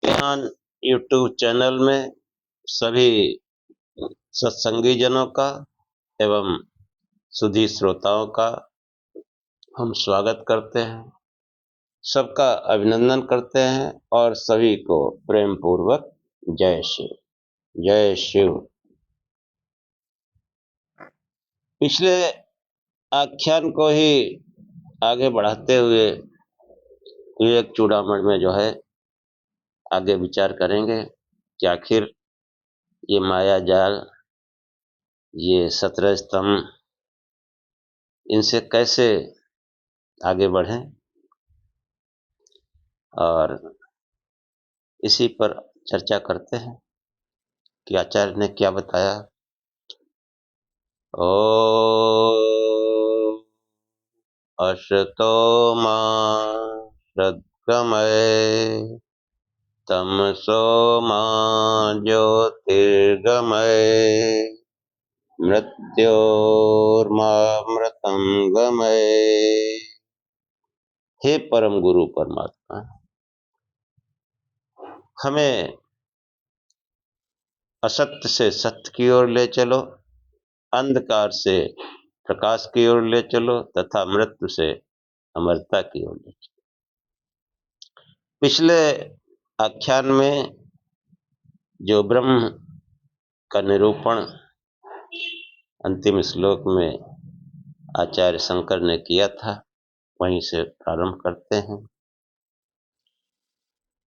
ज्ञान YouTube channel में सभी सत्संगी जनों का एवं सुधी श्रोताओं का हम स्वागत करते हैं, सबका अभिनंदन करते हैं और सभी को प्रेम पूर्वक जय शिव जय शिव। पिछले आख्यान को ही आगे बढ़ाते हुए विवेक चूड़ामणि में जो है आगे विचार करेंगे कि आखिर ये माया जाल, ये 17 स्तंभ, इनसे कैसे आगे बढ़ें, और इसी पर चर्चा करते हैं कि आचार्य ने क्या बताया। ओ असतो मा सद्गमय तमसो मा ज्योतिर्गमय मृत्योर्मामृतं गमय। हे परम गुरु परमात्मा, हमें असत्य से सत्य की ओर ले चलो, अंधकार से प्रकाश की ओर ले चलो तथा मृत्यु से अमरता की ओर ले चलो। पिछले आख्यान में जो ब्रह्म का निरूपण अंतिम श्लोक में आचार्य शंकर ने किया था, वहीं से प्रारंभ करते हैं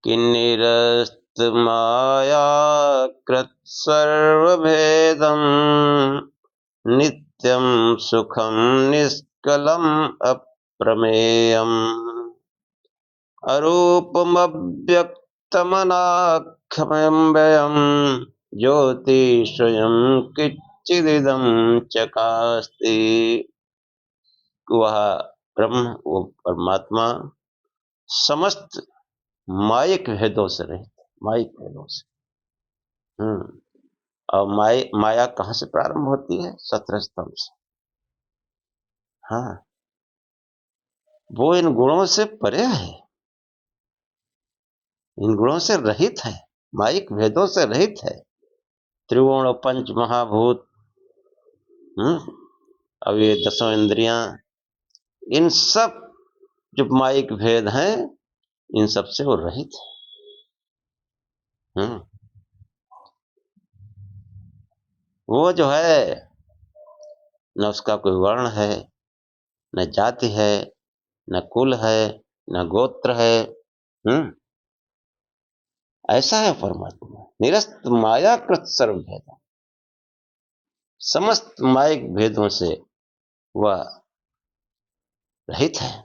कि निरस्त मायाकृत सर्वभेदं नित्यं सुखं निष्कलम् अप्रमेयम् अरूपमव्यक्तमनाख्यमव्ययम् ज्योति स्वयं किच्चिदिदं चकास्ति। वह ब्रह्म, वो परमात्मा समस्त मायिक भेदों से रहित, मायिक भेदों से। और माया कहाँ से प्रारंभ होती है? 17 स्तंभ से। हाँ, वो इन गुणों से परे है, इन गुणों से रहित है, मायिक भेदों से रहित है। त्रिगुण, पंच महाभूत, अब ये 10 इंद्रियां, इन सब जो मायिक भेद हैं, इन सब से वो रहित है। वो जो है, न उसका कोई वर्ण है, न जाति है, न कुल है, न गोत्र है। ऐसा है परमात्मा। निरस्त मायाकृत सर्वभेद, समस्त मायिक भेदों से वह रहित है।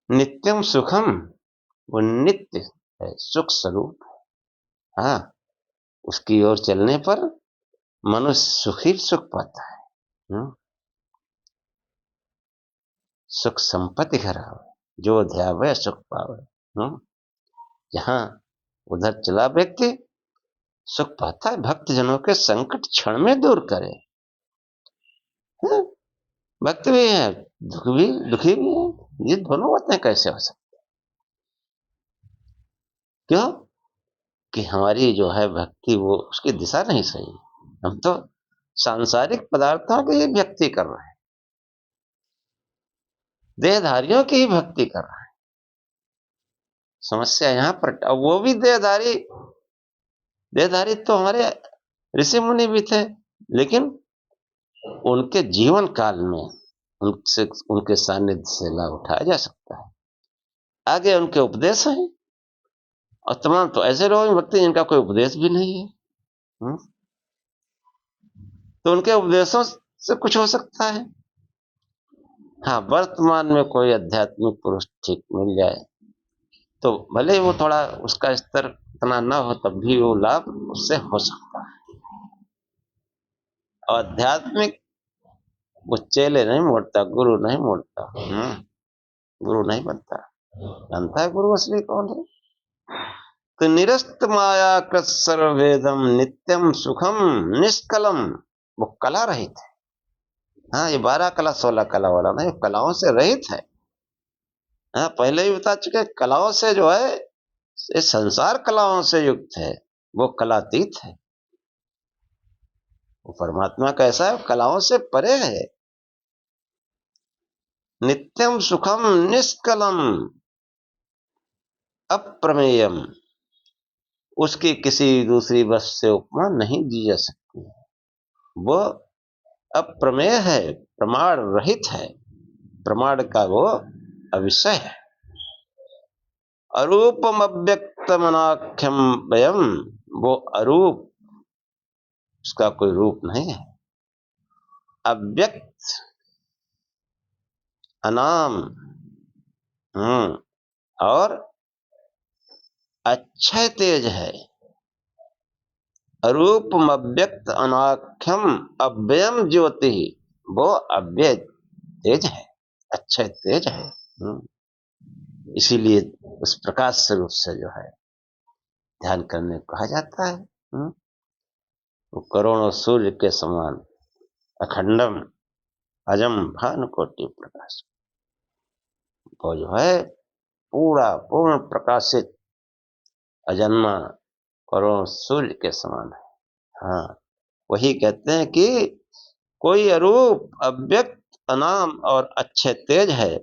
नित्यम सुखम, वो नित्य है, सुख स्वरूप। हाँ, उसकी ओर चलने पर मनुष्य सुखी सुख पाता है। सुख संपत्ति घर आवे, जो ध्यावे सुख पावे। जहां उधर चला व्यक्ति सुख पाता है। भक्त जनों के संकट क्षण में दूर करे। भक्त भी है, दुखी भी है। ये दोनों बातें कैसे हो सकती? क्यों? कि हमारी जो है भक्ति, वो उसकी दिशा नहीं सही। हम तो सांसारिक पदार्थों की ही भक्ति कर रहे हैं, देहधारियों की ही भक्ति कर रहे हैं। समस्या यहां पर, वो भी देहधारी तो हमारे ऋषि मुनि भी थे, लेकिन उनके जीवन काल में उनके सानिध्य से लाभ उठाया जा सकता है। आगे उनके उपदेश हैं, और तमाम तो ऐसे लोग भक्ति जिनका कोई उपदेश भी नहीं है। तो उनके उपदेशों से कुछ हो सकता है। हाँ, वर्तमान में कोई आध्यात्मिक पुरुष ठीक मिल जाए तो भले वो थोड़ा उसका स्तर इतना ना हो, तब भी वो लाभ उससे हो सकता है। आध्यात्मिक वो चेले नहीं मोड़ता, गुरु नहीं मोड़ता, गुरु नहीं बनता है गुरु असली कौन है? तो निरस्त माया कृत सर्वभेदम नित्यम सुखम निष्कलम, वो कला रहित है। हाँ, ये 12 कला 16 कला वाला नहीं, कलाओं से रहित है। हाँ, पहले ही बता चुके, कलाओं से जो है ये संसार कलाओं से युक्त है, वो कलातीत है। वो परमात्मा कैसा है? कलाओं से परे है। नित्यम सुखम निष्कलम अप्रमेयम, उसकी किसी दूसरी वस्तु से उपमा नहीं दी जा सकती। वो अप्रमेय है, प्रमाण रहित है, प्रमाण का वो अविषय है। अरूपम अव्यक्तमनाख्यम वयम, वो अरूप, उसका कोई रूप नहीं है। अव्यक्त, अनाम, और अक्षय तेज है। अरूपम अव्यक्त अनाख्यम अव्ययम ज्योति, वो अव्यय तेज है, अक्षय तेज है। इसीलिए उस प्रकाश स्वरूप से जो है ध्यान करने को कहा जाता है। वो करोड़ों सूर्य के समान अखंडम अजम भानुकोटि प्रकाश, वो जो है पूरा पूर्ण प्रकाशित अजन्मा करोड़ों सूर्य के समान है। हाँ, वही कहते हैं कि कोई अरूप अव्यक्त अनाम और अक्षय तेज है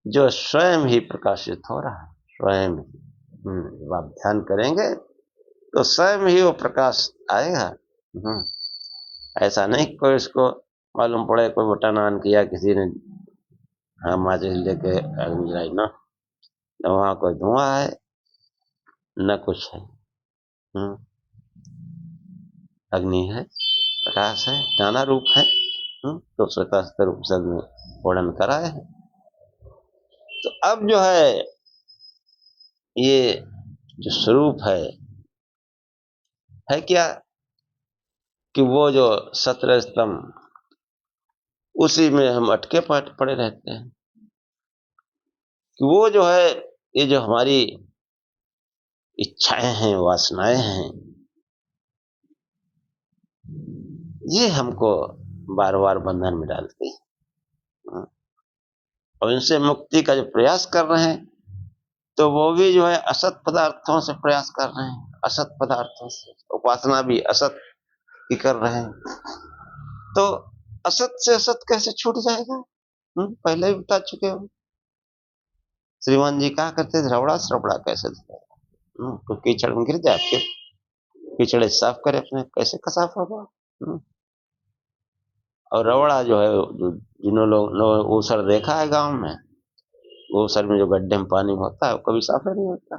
जो स्वयं ही प्रकाशित हो रहा है, स्वयं ही। जब आप ध्यान करेंगे तो स्वयं ही वो प्रकाश आएगा। ऐसा नहीं कोई इसको मालूम पड़े, कोई बटन ऑन किया किसी ने, हाँ माचिस लेके अग्नि जलाई ना, न वहां कोई धुआं है न कुछ है। अग्नि है, प्रकाश है, नाना रूप है। तो स्वतः रूप से वर्णन करा है। तो अब जो है ये जो स्वरूप है क्या कि वो जो 17 स्तंभ, उसी में हम अटके पड़े रहते हैं कि वो जो है, ये जो हमारी इच्छाएं हैं, वासनाएं हैं, ये हमको बार बार बंधन में डालती हैं। और इनसे मुक्ति का जो प्रयास कर रहे हैं, तो वो भी जो है असत पदार्थों से प्रयास कर रहे हैं, असत पदार्थों से। उपासना भी असत की कर रहे हैं। तो असत से असत कैसे छूट जाएगा? पहले ही बता चुके हो। श्रीमान जी कहा करते थे, रबड़ा सरबड़ा कैसे धोएगा? तो कीचड़ में गिर जाए, फिर कीचड़ साफ करे अपने, कैसे का साफ होगा? और रबड़ा जो है, जिन्हों लोग ऊसर देखा है गांव में, ऊसर में जो गड्ढे में पानी होता है वो कभी साफ नहीं होता।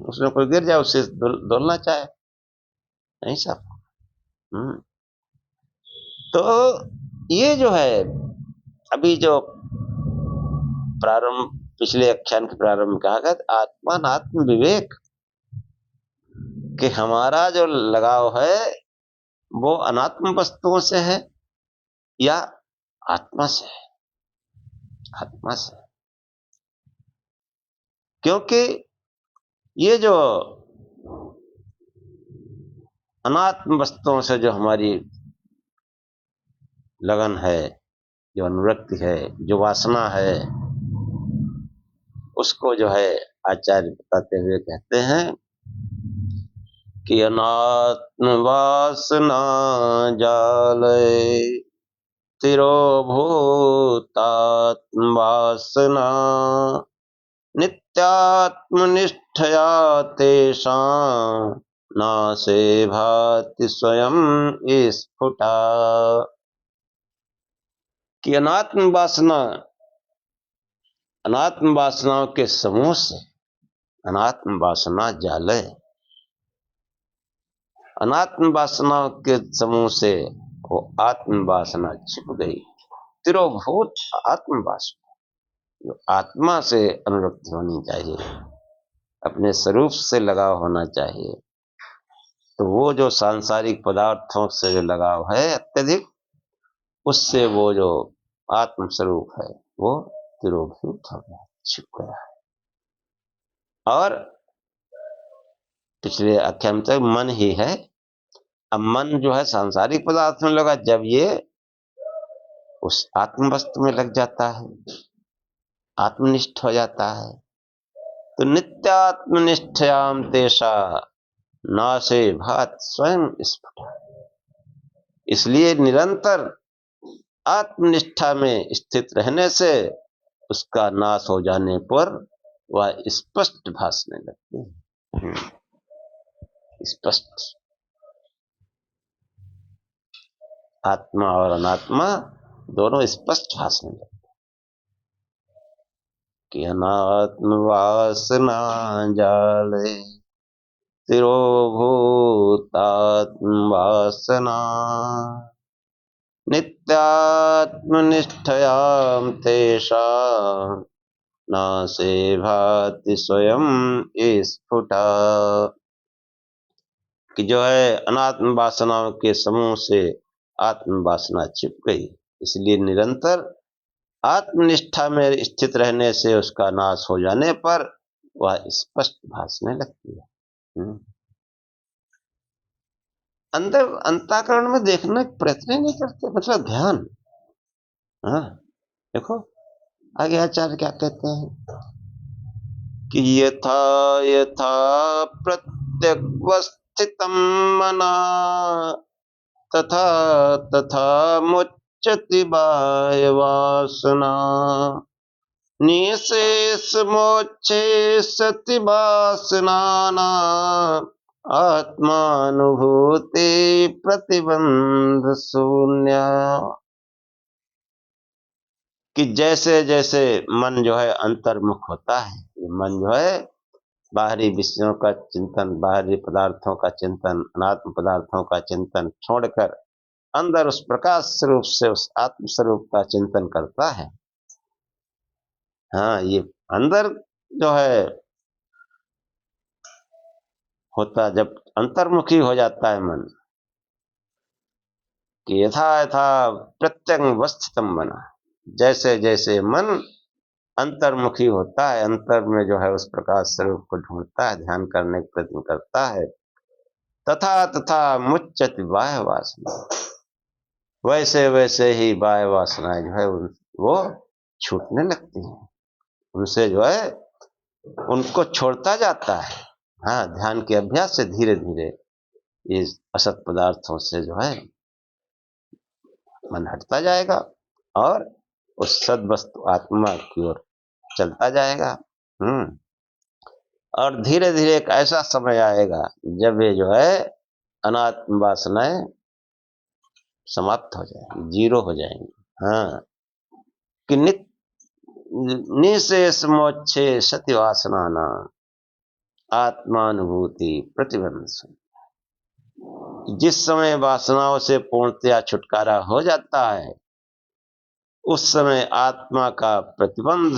उसमें कोई गिर जाए, उससे धुलना चाहे, नहीं साफ। तो ये जो है अभी जो प्रारंभ, पिछले व्याख्यान के प्रारंभ में कहा गया, आत्मात्म विवेक, कि हमारा जो लगाव है वो अनात्म वस्तुओं से है या आत्मा से है? आत्मा से। क्योंकि ये जो अनात्म वस्तुओं से जो हमारी लगन है, जो अनुरक्ति है, जो वासना है, उसको जो है आचार्य बताते हुए कहते हैं कि अनात्म वासना जाले तिरोभूतात्म वासना नित्यात्मनिष्ठया तेषां नासे भाति स्वयं स्फुटा। कि अनात्म वासनाओं के समूह से अनात्म वासना जाले, अनात्म वासनाओं के समूह से वो आत्म वासना छिप गई। तिरोभूत आत्म वासना, जो आत्मा से अनुरक्ति होनी चाहिए, अपने स्वरूप से लगाव होना चाहिए। तो वो जो सांसारिक पदार्थों से जो लगाव है अत्यधिक, उससे वो जो आत्म स्वरूप है वो तिरोभूत हो गया, छिप गया है। और पिछले व्याख्यान में तक मन ही है। अब मन जो है सांसारिक पदार्थ में लगा, जब ये उस आत्म वस्तु में लग जाता है, आत्मनिष्ठ हो जाता है, तो नित्यात्मनिष्ठयाम तेषा नाशे भात स्वयं स्फुट। इसलिए निरंतर आत्मनिष्ठा में स्थित रहने से उसका नाश हो जाने पर वह स्पष्ट भासने लगती है। स्पष्ट आत्मा और अनात्मा दोनों स्पष्ट भासने लगते कि अनात्म वासना जाले तिरोभूतात्म वासना नित्यात्मनिष्ठयाम तेषा नासे भाति स्वयं स्फुटा। कि जो है अनात्म वासनाओं के समूह से आत्म वासना छिप गई, इसलिए निरंतर आत्मनिष्ठा में स्थित रहने से उसका नाश हो जाने पर वह स्पष्ट भासने लगती है। अंदर अंतःकरण में देखने का प्रयत्न ही नहीं करते, मतलब ध्यान। हाँ देखो आगे आचार्य क्या कहते हैं कि यथा यथा प्रत्यग्वस्थितं मना तथा तथा मुच्यति बाह्य वासना निःशेष मोक्षे सति वासनाना आत्मानुभूति प्रतिबंध शून्य। कि जैसे जैसे मन जो है अंतर्मुख होता है, मन जो है बाहरी विषयों का चिंतन, बाहरी पदार्थों का चिंतन, अनात्म पदार्थों का चिंतन छोड़कर अंदर उस प्रकाश स्वरूप से उस आत्म स्वरूप का चिंतन करता है। हाँ ये अंदर जो है होता, जब अंतर्मुखी हो जाता है मन कि यथा यथा प्रत्यंगवस्थितम बना, जैसे जैसे मन अंतर्मुखी होता है, अंतर में जो है उस प्रकाश स्वरूप को ढूंढता है, ध्यान करने का प्रयत्न करता है, तथा तथा मुच्यति बाह्य वासना, वैसे वैसे ही बाह्य वासनाएं जो है वो छूटने लगती हैं, उनसे जो है उनको छोड़ता जाता है। हाँ ध्यान के अभ्यास से धीरे धीरे इस असत पदार्थों से जो है मन हटता जाएगा और उस सद वस्तु आत्मा की ओर चलता जाएगा। और धीरे धीरे एक ऐसा समय आएगा जब ये जो है अनात्म वासनाएं समाप्त हो जाएंगी, जीरो हो जाएंगी। हाँ कि निशेष मोक्षे सति वासना ना आत्मानुभूति प्रतिबंध। जिस समय वासनाओं से पूर्णतया छुटकारा हो जाता है उस समय आत्मा का प्रतिबंध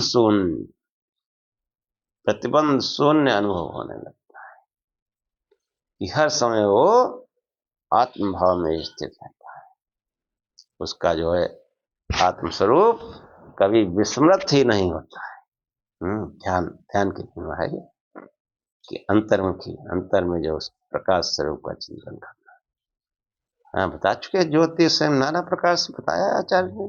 शून्य अनुभव होने लगता है कि हर समय वो आत्मभाव में स्थित रहता है, उसका जो है आत्मस्वरूप कभी विस्मृत ही नहीं होता है। ध्यान ध्यान की सीमा है कि अंतर्मुखी, अंतर में जो उस प्रकाश स्वरूप का चिंतन करना। हाँ बता चुके ज्योति से नाना प्रकार से बताया आचार्य ने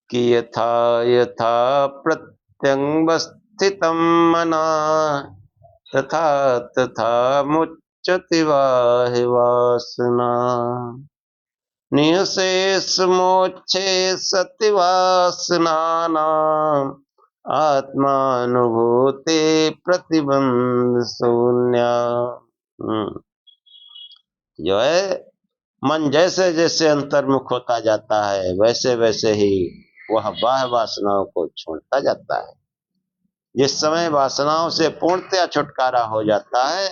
कि यथा यथा प्रत्यंगवस्थितं मना तथा तथा मुच्यति बाह्य वासना निःशेष मोक्षे सति वासनाना आत्मानुभूति प्रतिबंध शून्य। जो है मन जैसे जैसे अंतर्मुख होता जाता है वैसे वैसे ही वह बाह्य वासनाओं को छोड़ता जाता है। जिस समय वासनाओं से पूर्णतया छुटकारा हो जाता है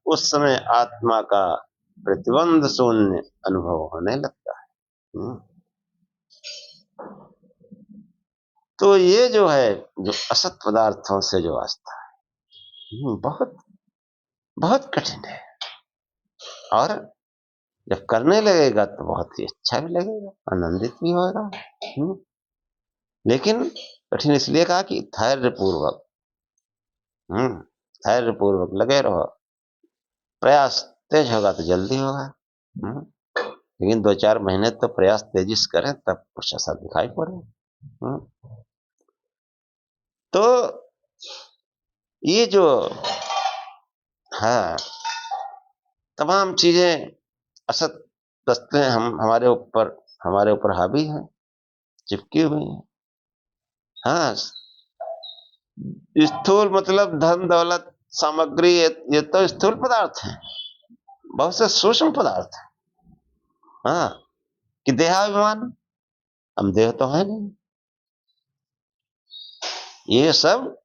उस समय आत्मा का प्रतिबंध शून्य अनुभव होने लगता है। तो ये जो है जो असत पदार्थों से जो आस्था है बहुत बहुत कठिन है, और जब करने लगेगा तो बहुत ही अच्छा भी लगेगा, आनंदित भी होगा। लेकिन कठिन इसलिए कहा कि धैर्यपूर्वक धैर्यपूर्वक लगे रहो, प्रयास तेज होगा तो जल्दी होगा। लेकिन 2-4 महीने तो प्रयास तेजी से करें तब कुछ ऐसा दिखाई पड़े। तो ये जो हाँ तमाम चीजें असत वस्तुएं हमारे ऊपर हावी हैं, चिपकी हुई हैं। हाँ, स्थूल मतलब धन दौलत सामग्री, ये तो स्थूल पदार्थ हैं, बहुत से सूक्ष्म पदार्थ हैं। हाँ, कि देहाभिमान, हम देह तो है नहीं। ये सब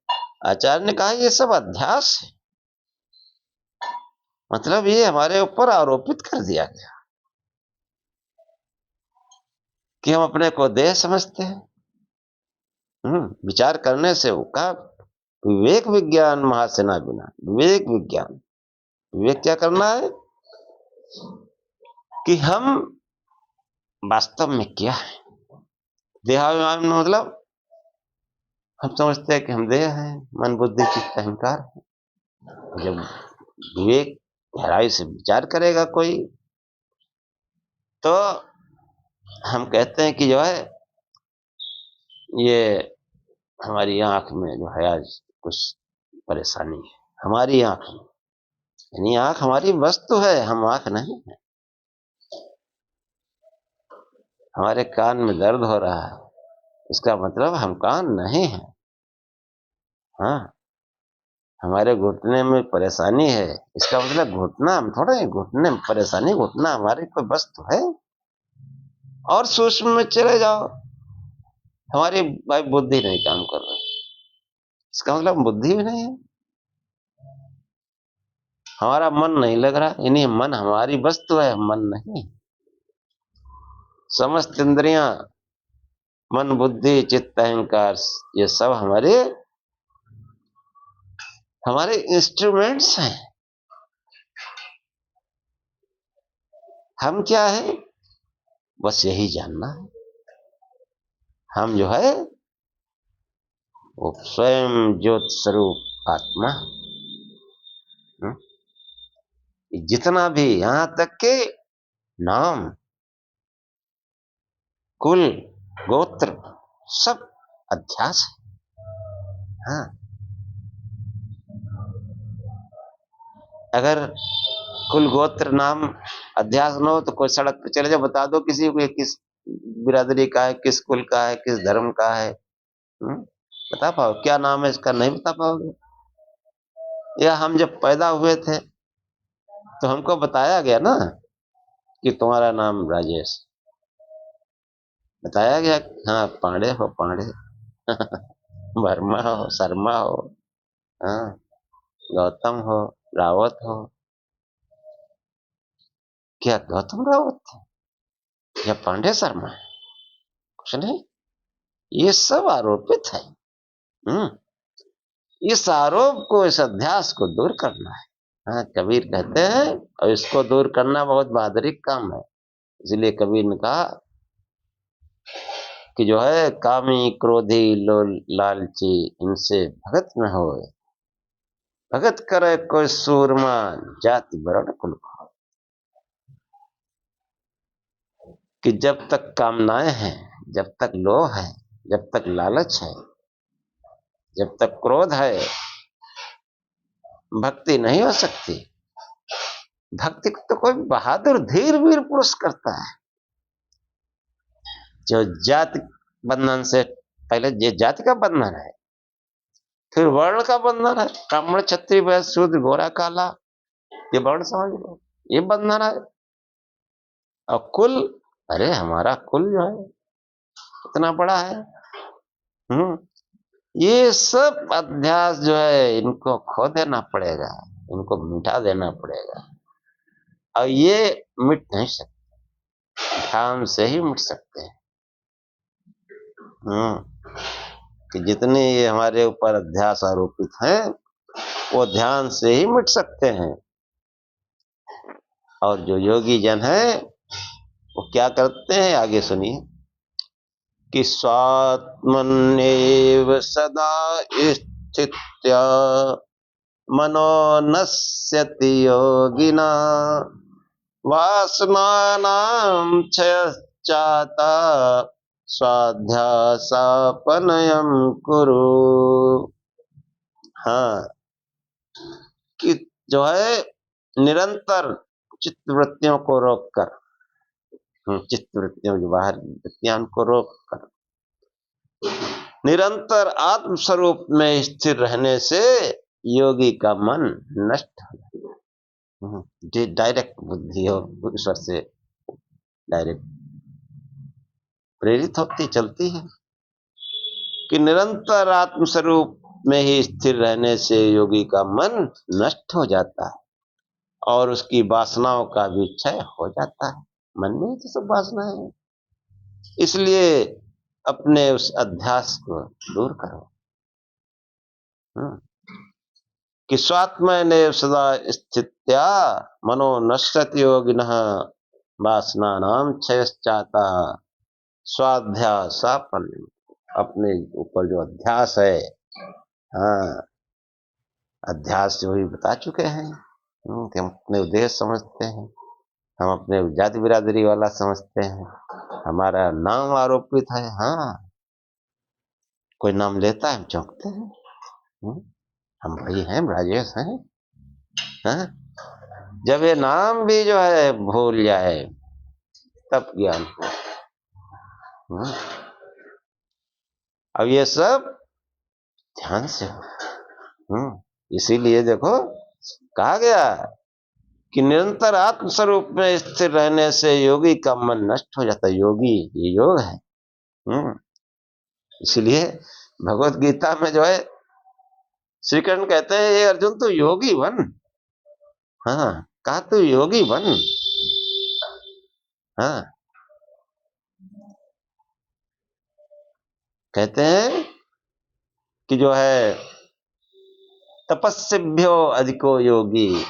आचार्य ने कहा, ये सब अध्यास है, मतलब ये हमारे ऊपर आरोपित कर दिया गया कि हम अपने को देह समझते हैं। विचार करने से वो कहा, विवेक विज्ञान महासेना बिना। विवेक विज्ञान, विवेक क्या करना है कि हम वास्तव में क्या है। देहाभिमान मतलब हम समझते हैं कि हम देह हैं, मन बुद्धि चित्त अहंकार है। जब विवेक गहराई से विचार करेगा कोई, तो हम कहते हैं कि जो है ये हमारी आंख में जो है आज कुछ परेशानी है, हमारी आंख में, यानी आंख हमारी वस्तु है, हम आंख नहीं है। हमारे कान में दर्द हो रहा है, इसका मतलब हम कान नहीं है। हाँ, हमारे घुटने में परेशानी है, इसका मतलब घुटना हम थोड़े हैं। घुटने में परेशानी, घुटना हमारी कोई वस्तु है। और सूक्ष्म में चले जाओ, हमारी भाई बुद्धि नहीं काम कर रही, इसका मतलब बुद्धि भी नहीं है। हमारा मन नहीं लग रहा, यानी मन हमारी वस्तु है, मन नहीं। समस्त इंद्रियां, मन बुद्धि चित्त अहंकार, ये सब हमारे हमारे इंस्ट्रूमेंट्स हैं। हम क्या है, बस यही जानना है। हम जो है वो स्वयं ज्योत स्वरूप आत्मा। जितना भी, यहां तक के नाम, कुल, गोत्र, सब अध्यास है। हाँ, अगर कुल गोत्र नाम अध्यास न हो तो कोई सड़क पे चले जाओ, बता दो किसी को किस बिरादरी का है, किस कुल का है, किस धर्म का है। बता पाओ क्या नाम है इसका? नहीं बता पाओगे। या हम जब पैदा हुए थे तो हमको बताया गया ना कि तुम्हारा नाम राजेश, बताया गया। हाँ, पांडे हो पांडे, वर्मा हो शर्मा हो, हाँ, गौतम हो, रावत हो। क्या गौतम रावत थे या पांडे शर्मा? कुछ नहीं, ये सब आरोपित है। हम्म इस आरोप को, इस अध्यास को दूर करना है। हाँ, कबीर कहते हैं, और इसको दूर करना बहुत बहादुरी काम है। इसलिए कबीर ने कहा कि जो है कामी क्रोधी लालची, इनसे भगत न होए। भगत करे कोई सूरमा, जाति वर्ण कुल को। कि जब तक कामनाएं हैं, जब तक लोभ है, जब तक लालच है, जब तक क्रोध है, भक्ति नहीं हो सकती। भक्ति तो कोई बहादुर धीर वीर पुरुष करता है, जो जाति बंधन से पहले, ये जाति का बंधन है, फिर वर्ण का बंधन है। ब्राह्मण क्षत्रिय वैश्य शूद्र गोरा काला, ये वर्ण समझ लो, ये बंधन है। और कुल, अरे हमारा कुल जो है इतना बड़ा है। हम्म ये सब अध्यास जो है, इनको खो देना पड़ेगा, इनको मिटा देना पड़ेगा। और ये मिट नहीं सकते, ध्यान से ही मिट सकते हैं। कि जितने ये हमारे ऊपर अध्यास आरोपित हैं, वो ध्यान से ही मिट सकते हैं। और जो योगी जन है वो क्या करते हैं, आगे सुनिए कि स्वात्मन्येव सदा स्थित्या मनो नश्यति योगिना वासनानां क्षयश्चाता स्वाध्यासापनयं कुरु। हाँ, कि जो है निरंतर चित्त वृत्तियों को रोककर, चित्त वृत्तियों जो बाहर वृत्तियां उनको रोककर निरंतर आत्म स्वरूप में स्थिर रहने से योगी का मन नष्ट हो जाता है। डायरेक्ट बुद्धि हो ईश्वर से डायरेक्ट प्रेरित होती चलती है कि निरंतर आत्म स्वरूप में ही स्थिर रहने से योगी का मन नष्ट हो जाता है और उसकी वासनाओं का भी क्षय हो जाता है। मन में तो सब वासनाएं हैं, इसलिए अपने उस अध्यास को दूर करो कि स्वात्मने सदा स्थित्या मनो नश्यति योगिनः वासनानां क्षयश्चाता स्वाध्यासापन्नम। अपने ऊपर जो अध्यास है, हाँ, अध्यास जो ही बता चुके हैं कि हम अपने उद्देश्य समझते हैं, हम अपने जाति बिरादरी वाला समझते हैं, हमारा नाम आरोपित है। हाँ, कोई नाम लेता है हम चौंकते हैं, हम भाई हैं, राजेश हैं। हाँ? जब ये नाम भी जो है भूल जाए तब ज्ञान हो। अब ये सब ध्यान से हो। इसीलिए देखो कहा गया कि निरंतर आत्म स्वरूप में स्थिर रहने से योगी का मन नष्ट हो जाता है। योगी, ये योग है। इसीलिए भगवत गीता में जो है श्री कृष्ण कहते हैं, ये अर्जुन तू योगी बन। हाँ, कहा तू योगी बन। हाँ, कहते हैं कि जो है तपस्विभ्यो अधिको योगी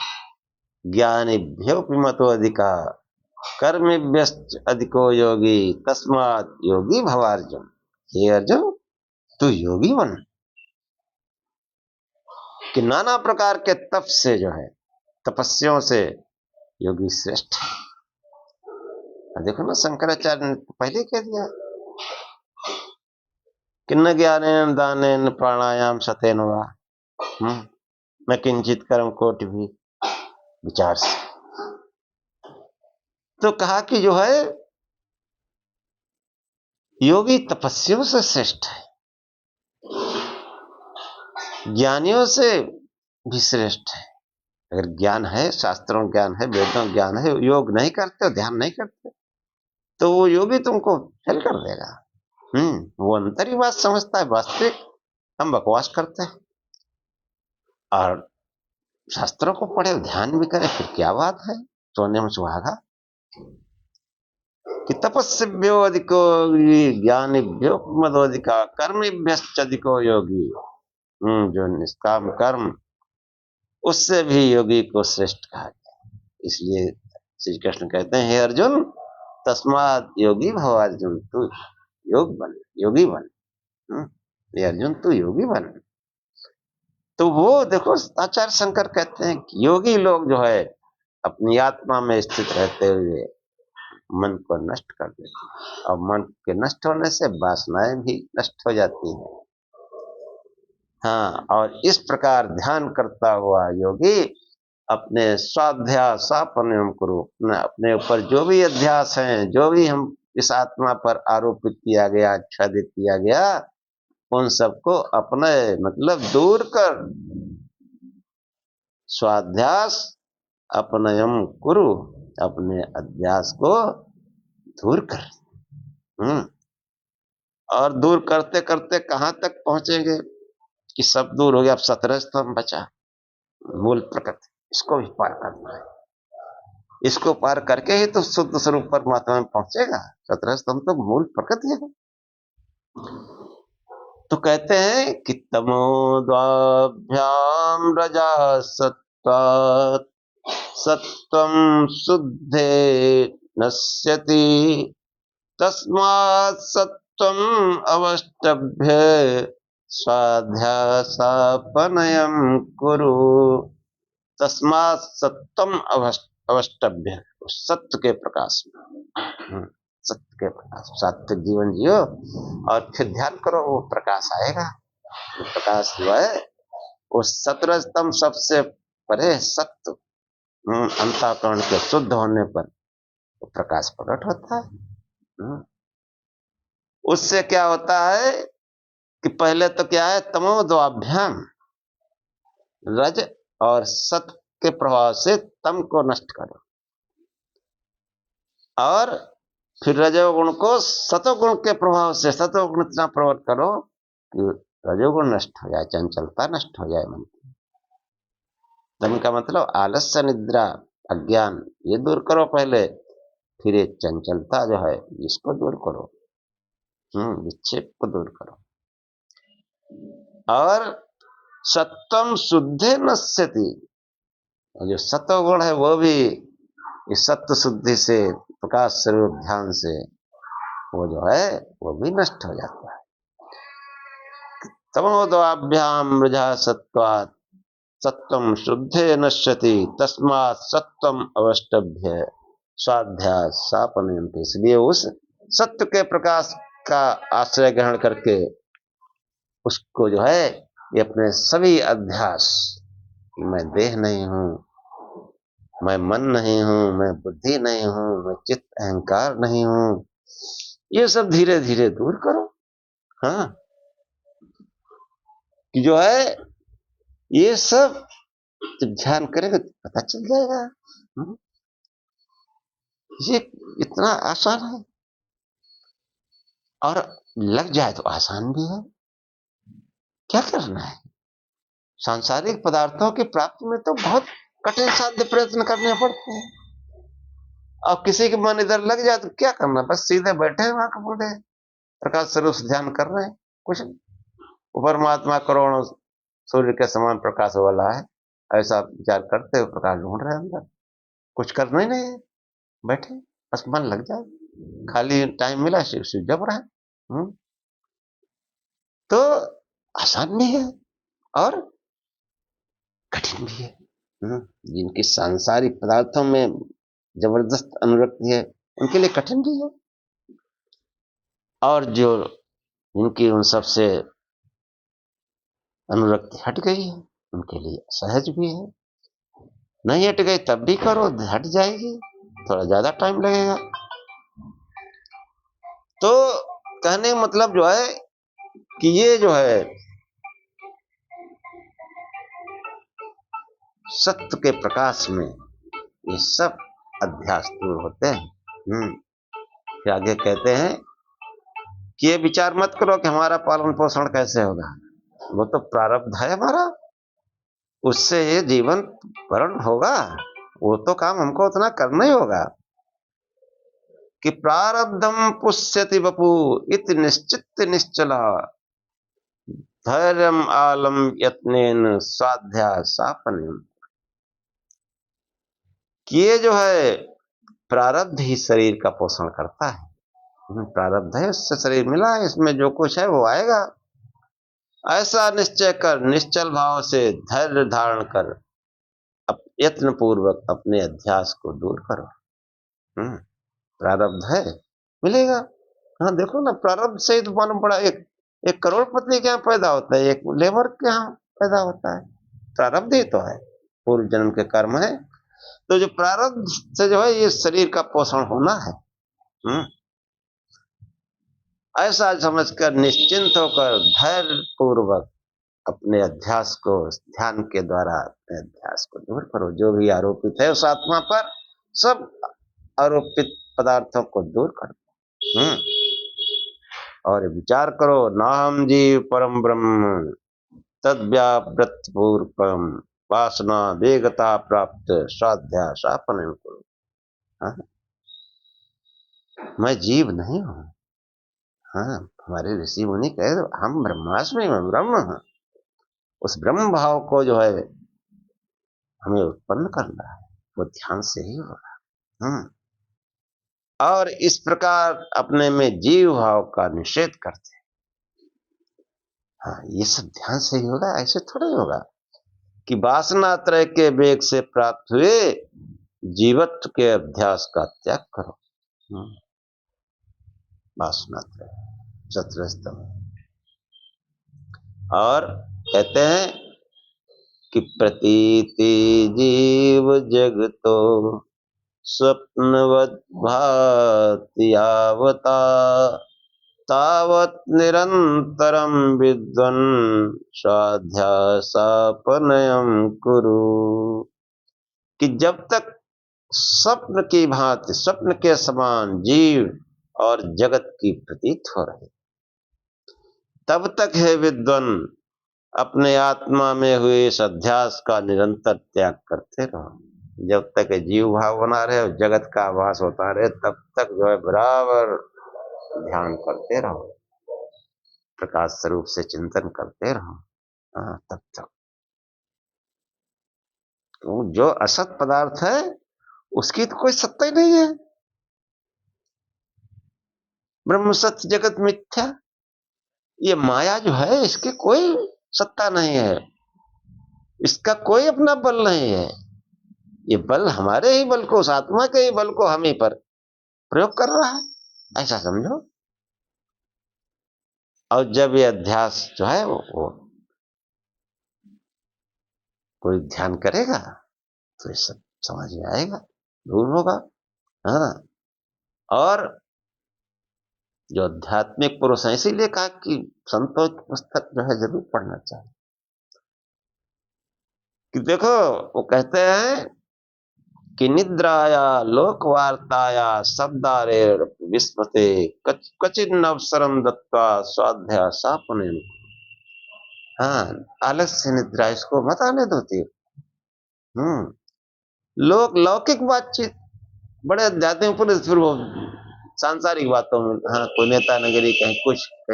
ज्ञानिभ्यो मतो अधिका कर्मभ्यश्च अधिको योगी तस्मात् योगी भवार्जुन। हे अर्जुन तू योगी बन कि नाना प्रकार के तप से जो है, तपस्याओं से योगी श्रेष्ठ है। देखो ना शंकराचार्य ने पहले कह दिया कि न ज्ञानेन दानेन प्राणायाम सतेन वा न किंचित कर्म कोटि भी विचार से। तो कहा कि जो है योगी तपस्याओं से श्रेष्ठ है, ज्ञानियों से भी श्रेष्ठ है। अगर ज्ञान है, शास्त्रों ज्ञान है, वेदों ज्ञान है, योग नहीं करते, ध्यान नहीं करते, तो वो योगी तुमको फेल कर देगा। वो अंतर ही बात समझता है। वास्तविक हम बकवास करते हैं और शास्त्रों को पढ़े, ध्यान भी करे, फिर क्या बात है। सोने में सुहागा कि तपस्विभ्यो अधिको ज्ञानिभ्यो मदोधिका कर्मभ्यश्च अधिको योगी। जो निष्काम कर्म, उससे भी योगी को श्रेष्ठ कहा गया। इसलिए श्री कृष्ण कहते हैं, हे अर्जुन तस्मात् योगी भव अर्जुन, तू योग बन, योगी बन। हे अर्जुन तू योगी बन। तो वो देखो आचार्य शंकर कहते हैं कि योगी लोग जो है अपनी आत्मा में स्थित रहते हुए मन को नष्ट कर देते हैं, और मन के नष्ट होने से वासनाएं भी नष्ट हो जाती हैं। हाँ, और इस प्रकार ध्यान करता हुआ योगी अपने स्वाध्यासापन्नम करो, अपने ऊपर जो भी अध्यास हैं, जो भी हम इस आत्मा पर आरोपित किया गया, आच्छादित किया गया, उन सबको अपने मतलब दूर कर स्वाध्यास अपनयम कुरु, अपने अध्यास को दूर कर। और दूर करते करते कहां तक पहुंचेंगे कि सब दूर हो गया, अब 17 स्तंभ बचा, मूल प्रकृति, इसको भी पार करना है। इसको पार करके ही तो शुद्ध स्वरूप परमात्मा में पहुंचेगा। 17 स्तंभ तो मूल प्रकृति है। तो कहते हैं कि तमोद्वाभ्याम रजा सत्वात् सत्वं शुद्धे नश्यति तस्मात् सत्वं अवष्टभ्य स्वाध्यासापनयम कुरु। तस्मात् सत्वम अवष्टभ्य, सत्य के प्रकाश में, सत्य के प्रकाश, सात्विक जीवन जियो और फिर ध्यान करो, वो प्रकाश आएगा। वो प्रकाश जो है वो 17 स्तंभ सबसे परे सत्व अंतःकरण के शुद्ध होने पर तो प्रकाश प्रकट होता है। उससे क्या होता है कि पहले तो क्या है, तमोद्वाभ्याम, रज और सत्व के प्रभाव से तम को नष्ट करो, और फिर रजोगुण को सतोगुण के प्रभाव से सतोगुण इतना प्रवृत्त करो कि रजोगुण नष्ट हो जाए, चंचलता नष्ट हो जाए मन की। तम का मतलब आलस्य, निद्रा, अज्ञान, ये दूर करो पहले, फिर ये चंचलता जो है इसको दूर करो, विक्षेप को दूर करो। और सत्वम शुद्धे नश्यति, जो सत्वगुण है वो भी इस सत्व शुद्धि से, प्रकाश स्वरूप ध्यान से वो जो है वो भी नष्ट हो जाता है। तमोद्वाभ्याम मृजा सत्वात् सत्वम शुद्धे नश्यति तस्मात् सत्वम अवष्टभ्य स्वाध्याय सापनयन्ति। इसलिए उस सत्य के प्रकाश का आश्रय ग्रहण करके उसको जो है ये अपने सभी अध्यास, मैं देह नहीं हूं, मैं मन नहीं हूं, मैं बुद्धि नहीं हूं, मैं चित्त अहंकार नहीं हूं, ये सब धीरे धीरे दूर करो। हाँ, कि जो है ये सब जब ध्यान करेगा तो पता चल जाएगा। ये इतना आसान है, और लग जाए तो आसान भी है। क्या करना है, सांसारिक पदार्थों की प्राप्ति में तो बहुत कठिन साध्य प्रयत्न करने पड़ते हैं, और किसी के मन इधर लग जाए तो क्या करना, बस सीधे बैठे वहां कपूरे प्रकाश स्वरूप से ध्यान कर रहे हैं, कुछ परमात्मा करोड़ों सूर्य के समान प्रकाश वाला है, ऐसा विचार करते हुए प्रकाश ढूंढ रहे हैं अंदर, कुछ करना ही नहीं है, बैठे बस मन लग जाए, खाली टाइम मिला शिव जब रहा है। तो आसान भी है और कठिन भी है। जिनकी सांसारिक पदार्थों में जबरदस्त अनुरक्ति है उनके लिए कठिन भी है, और जो जिनकी उन सबसे अनुरक्ति हट गई है उनके लिए सहज भी है। नहीं हट गई तब भी करो, हट जाएगी, थोड़ा ज्यादा टाइम लगेगा। तो कहने का मतलब जो है कि ये जो है सत्य के प्रकाश में ये सब अध्यास दूर होते हैं। फिर आगे कहते हैं कि ये विचार मत करो कि हमारा पालन पोषण कैसे होगा, वो तो प्रारब्ध है हमारा, उससे ये जीवन वरण होगा, वो तो काम हमको उतना करना ही होगा। कि प्रारब्धम पुष्यति वपु इति निश्चित निश्चला धैर्यम आलम यत्नेन स्वाध्याय सापनम। ये जो है प्रारब्ध ही शरीर का पोषण करता है, प्रारब्ध है उससे शरीर मिला है, इसमें जो कुछ है वो आएगा। ऐसा निश्चय कर निश्चल भाव से धैर्य धारण कर यत्न पूर्वक अपने अध्यास को दूर करो। प्रारब्ध है मिलेगा। हाँ देखो ना, प्रारब्ध से ही तो मालूम पड़ा, एक करोड़पति के यहाँ पैदा होता है, एक लेबर के यहाँ पैदा होता है, प्रारब्ध ही तो है, पूर्व जन्म के कर्म है। तो जो प्रारब्ध से जो है ये शरीर का पोषण होना है, ऐसा समझकर निश्चिंत होकर धैर्य पूर्वक अपने अध्यास को ध्यान के द्वारा अपने अध्यास को दूर करो। जो भी आरोपित है उस आत्मा पर, सब आरोपित पदार्थों को दूर करो, और विचार करो नाहम जीव परम ब्रह्म तद्व्यावृत्तिपूर्वकम वासना वेगता प्राप्त स्वाध्याय सापनम करो। मैं जीव नहीं हूं। हाँ, हमारे ऋषि मुनि कहे तो हम ब्रह्मास्मि, मैं ब्रह्म हूं। उस ब्रह्म भाव को जो है हमें उत्पन्न करना है, वो ध्यान से ही होगा। और इस प्रकार अपने में जीव भाव का निषेध करते हैं। हाँ, ये सब ध्यान से ही होगा, ऐसे थोड़ा ही होगा कि वासना त्रय के वेग से प्राप्त हुए जीवत्व के अभ्यास का त्याग करो। वासना त्रय चतुरस्तम, और कहते हैं कि प्रतीति जीव जगतो स्वप्नवद् भाति यावता तावत् निरन्तरं विद्वन् स्वाध्यासापनयं कुरु। कि जब तक स्वप्न की भांति, स्वप्न के समान जीव और जगत की प्रतीत हो रही, तब तक है विद्वान अपने आत्मा में हुए इस अध्यास का निरंतर त्याग करते रहो। जब तक जीव भाव बना रहे और जगत का आभास होता रहे, तब तक जो है बराबर ध्यान करते रहो, प्रकाश स्वरूप से चिंतन करते रहो। हाँ, तब तक तो जो असत पदार्थ है उसकी तो कोई सत्ता ही नहीं है। ब्रह्म सत्य जगत मिथ्या, ये माया जो है इसकी कोई सत्ता नहीं है, इसका कोई अपना बल नहीं है। ये बल हमारे ही बल को, उस आत्मा के ही बल को हम ही पर प्रयोग कर रहा है, ऐसा समझो। और जब ये अध्यास जो है वो कोई ध्यान करेगा तो ये सब समझ में आएगा, दूर होगा। हाँ, और जो आध्यात्मिक पुरुष है, इसीलिए कहा कि संतों की पुस्तक जो है जरूर पढ़ना चाहिए। कि देखो वो कहते हैं कि निद्राया लोक वार्ताया शब्दारे विस्मते क्वचिन अवसरम दत्वा स्वाध्यासापने। हाँ, आलस्य निद्रा, इसको मत आने दो तीर। लोक लौकिक बातचीत, बड़े आध्यात्मिक पुरुष फिर वो सांसारिक बातों में, हाँ, कोई नेता नगरी कहीं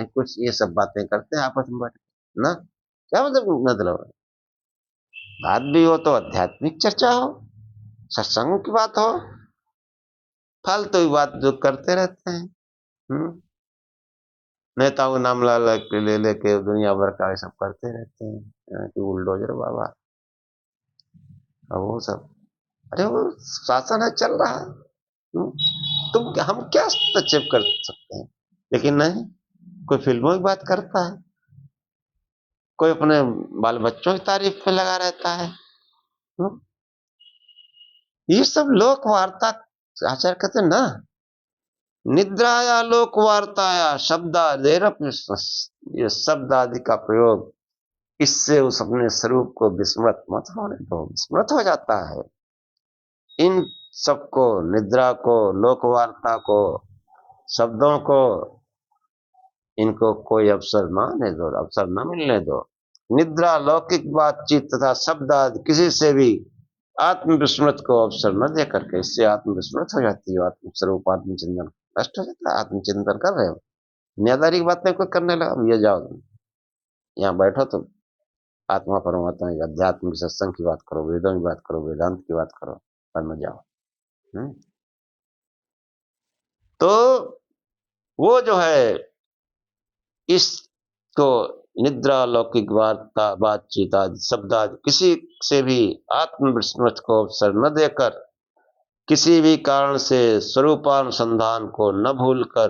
कुछ ये सब बातें करते हैं आपस में बैठ ना। क्या मतलब बात भी हो तो आध्यात्मिक चर्चा हो, सत्संग की बात हो, फालतू की बात जो करते रहते हैं। नेताओं का नाम ले लेके दुनिया भर का सब करते रहते हैं कि बुलडोजर बाबा, और वो सब। अरे वो शासन है, चल रहा है, हम क्या हस्तक्षेप कर सकते हैं? लेकिन नहीं, कोई फिल्मों की बात करता है, कोई अपने बाल बच्चों की तारीफ पे लगा रहता है। ये सब लोक वार्ता आचार्य कहते ना, निद्राया लोक वार्ताया शब्दादेरप, ये शब्द आदि का प्रयोग, इससे उस अपने स्वरूप को विस्मृत मत होने दो, विस्मृत हो जाता है। इन सबको, निद्रा को, लोक वार्ता को, शब्दों को, इनको कोई अवसर ना आने दो, अवसर न मिलने दो। निद्रा, लौकिक बातचीत तथा शब्द आदि किसी से भी आत्मविस्मृत को अवसर न दे करके, इससे आत्मविस्मृत हो जाती है, आत्मस्वरूप आत्मचिंतन नष्ट हो जाता है। आत्मचिंतन कर रहे हो, दुनियादारी की बातें कोई करने लगा, ये जाओ यहाँ बैठो तो आत्मा परमात्मा की, अध्यात्म की, सत्संग की बात करो, वेदों की बात करो, वेदांत की बात करो, पर न जाओ। तो वो जो है इसको निद्रा, लौकिक वार्ता, बातचीत आदि शब्द आदि किसी से भी आत्मविस्मृत को अवसर न देकर, किसी भी कारण से स्वरूपानुसंधान को न भूलकर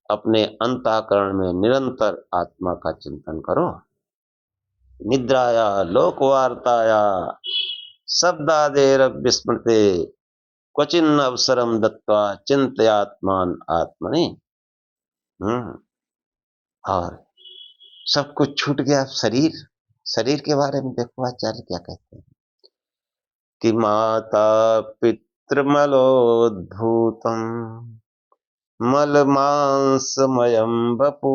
अपने अंतःकरण में निरंतर आत्मा का चिंतन करो। निद्राया लोक वार्ताया शब्दादेर विस्मृते क्वचिन अवसरम दत्वा चिंतयात्मान आत्मनि। और सब कुछ छूट गया। शरीर के बारे में देखो आचार्य क्या कहते हैं कि माता पितृमलोद्भूतम मलमांसमयं वपु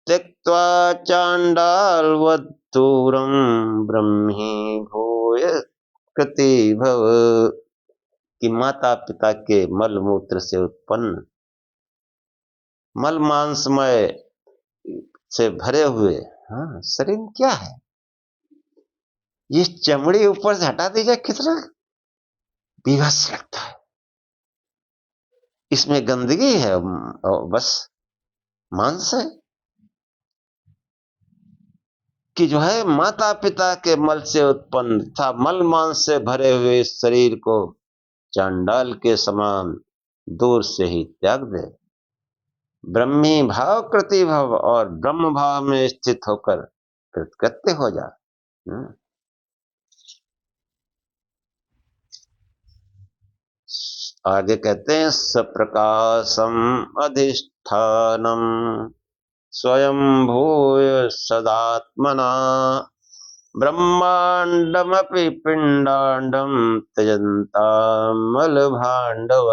त्यक्त्वा चाण्डालवद्धूरं ब्रह्मी भूय कृति भव। कि माता पिता के मल मूत्र से उत्पन्न, मल मांसमय से भरे हुए, हाँ, शरीर क्या है? ये चमड़ी ऊपर से हटा दी जाए कितना बीभत्स लगता है। इसमें गंदगी है और बस मांस है। कि जो है माता पिता के मल से उत्पन्न था, मल मांस से भरे हुए इस शरीर को चांडाल के समान दूर से ही त्याग दे, ब्रह्मी भाव कृति भव, और ब्रह्म भाव में स्थित होकर कृतकृत्य हो जा। आगे कहते हैं सप्रकाशम अधिष्ठानम स्वयं भूय सदात्मना ब्रह्मांडमपि पिंडांडम त्यजंतामल भांडव।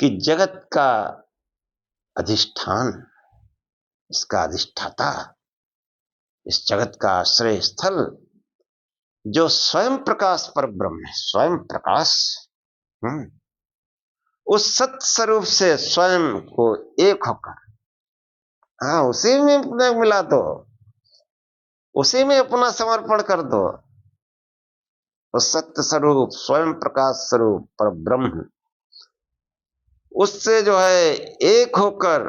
कि जगत का अधिष्ठान, इसका अधिष्ठाता, इस जगत का आश्रय स्थल जो स्वयं प्रकाश पर ब्रह्म है, स्वयं प्रकाश, उस सत स्वरूप से स्वयं को एक होकर, हाँ, उसी में मिला दो, उसी में अपना समर्पण कर दो। उस सत्य स्वरूप स्वयं प्रकाश स्वरूप पर ब्रह्म, उससे जो है एक होकर